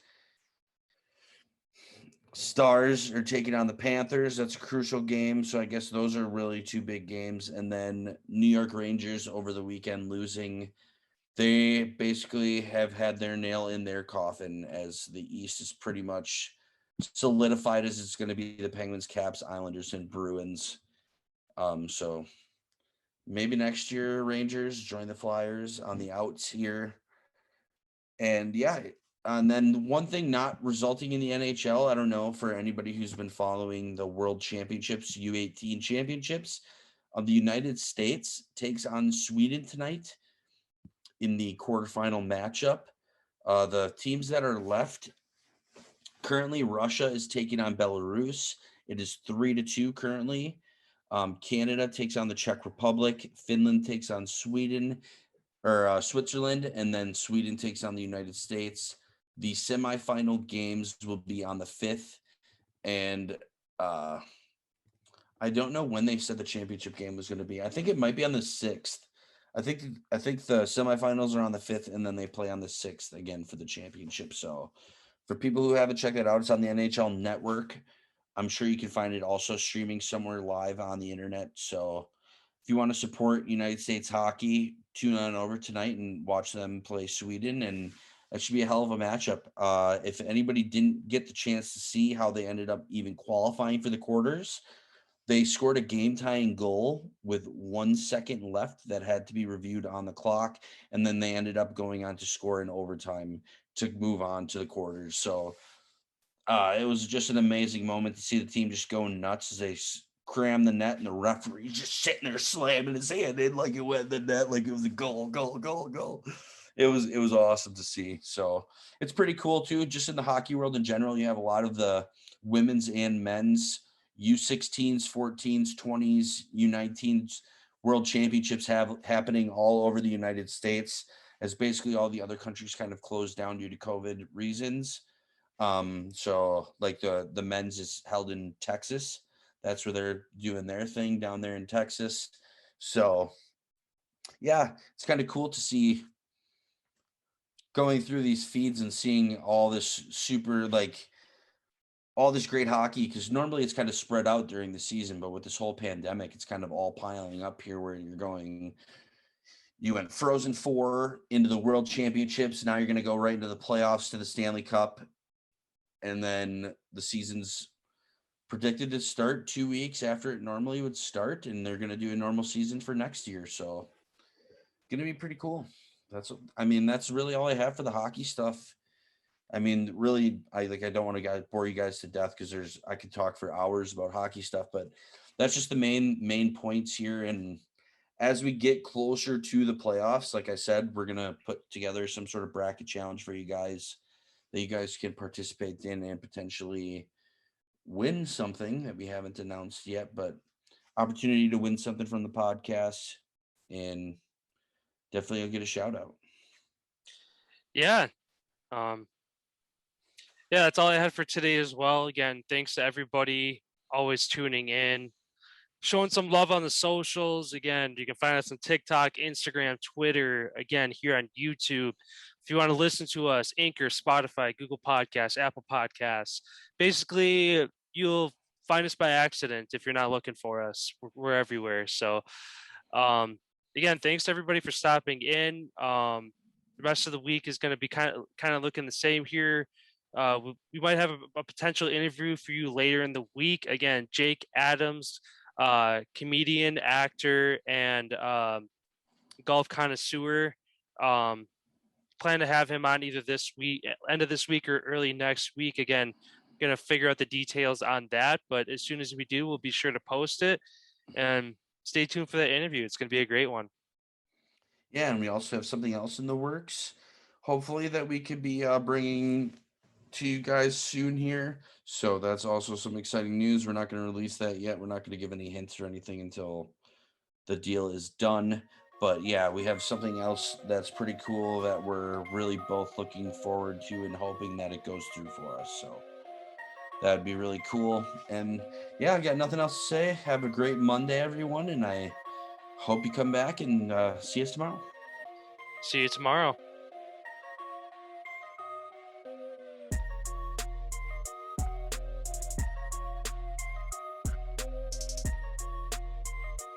Stars are taking on the Panthers. That's a crucial game. So I guess those are really two big games. And then New York Rangers over the weekend losing. They basically have had their nail in their coffin, as the East is pretty much solidified as it's going to be the Penguins, Caps, Islanders, and Bruins. So maybe next year Rangers join the Flyers on the outs here. And yeah, and then one thing not resulting in the NHL, I don't know for anybody who's been following the World Championships, U18 Championships, the United States takes on Sweden tonight in the quarterfinal matchup. The teams that are left currently, Russia is taking on Belarus. It is 3-2 currently. Canada takes on the Czech Republic. Finland takes on Switzerland, and then Sweden takes on the United States. The semifinal games will be on the 5th, and I don't know when they said the championship game was going to be. I think it might be on the 6th. I think the semifinals are on the 5th, and then they play on the 6th again for the championship. So for people who haven't checked it out, it's on the NHL Network. I'm sure you can find it also streaming somewhere live on the internet. So if you want to support United States hockey, tune on over tonight and watch them play Sweden, and that should be a hell of a matchup. If anybody didn't get the chance to see how they ended up even qualifying for the quarters, they scored a game-tying goal with 1 second left that had to be reviewed on the clock, and then they ended up going on to score in overtime to move on to the quarters. So it was just an amazing moment to see the team just go nuts as they cram the net, and the referee just sitting there slamming his hand in like it went in the net, like it was a goal. It was awesome to see. So it's pretty cool too. Just in the hockey world in general, you have a lot of the women's and men's U16s, 14s, 20s, U19s world championships happening all over the United States, as basically all the other countries kind of closed down due to COVID reasons. So like the men's is held in Texas. That's where they're doing their thing down there in Texas. So yeah, it's kind of cool to see going through these feeds and seeing all this all this great hockey, because normally it's kind of spread out during the season, but with this whole pandemic, it's kind of all piling up here where you went Frozen Four into the World Championships. Now you're going to go right into the playoffs to the Stanley Cup. And then the season's predicted to start 2 weeks after it normally would start, and they're going to do a normal season for next year. So going to be pretty cool. That's really all I have for the hockey stuff. I mean, really, I don't want to bore you guys to death, because I could talk for hours about hockey stuff, but that's just the main points here. And as we get closer to the playoffs, like I said, we're going to put together some sort of bracket challenge for you guys that you guys can participate in and potentially win something that we haven't announced yet, but opportunity to win something from the podcast, and definitely you'll get a shout out. Yeah. Yeah, that's all I had for today as well. Again, thanks to everybody always tuning in, showing some love on the socials. Again, you can find us on TikTok, Instagram, Twitter, again, here on YouTube. If you want to listen to us, Anchor, Spotify, Google Podcasts, Apple Podcasts, basically you'll find us by accident if you're not looking for us. We're everywhere. So again, thanks to everybody for stopping in. The rest of the week is going to be kind of looking the same here. We might have a potential interview for you later in the week. Again, Jake Adams comedian, actor, and golf connoisseur. Plan to have him on either this week, end of this week, or early next week. Again, gonna figure out the details on that, but as soon as we do, we'll be sure to post it, and stay tuned for that interview. It's gonna be a great one. Yeah, and we also have something else in the works, hopefully, that we could be bringing to you guys soon here. So that's also some exciting news. We're not going to release that yet. We're not going to give any hints or anything until the deal is done. But yeah, we have something else that's pretty cool that we're really both looking forward to and hoping that it goes through for us. So that'd be really cool. And yeah, I got nothing else to say. Have a great Monday, everyone. And I hope you come back and see us tomorrow. See you tomorrow.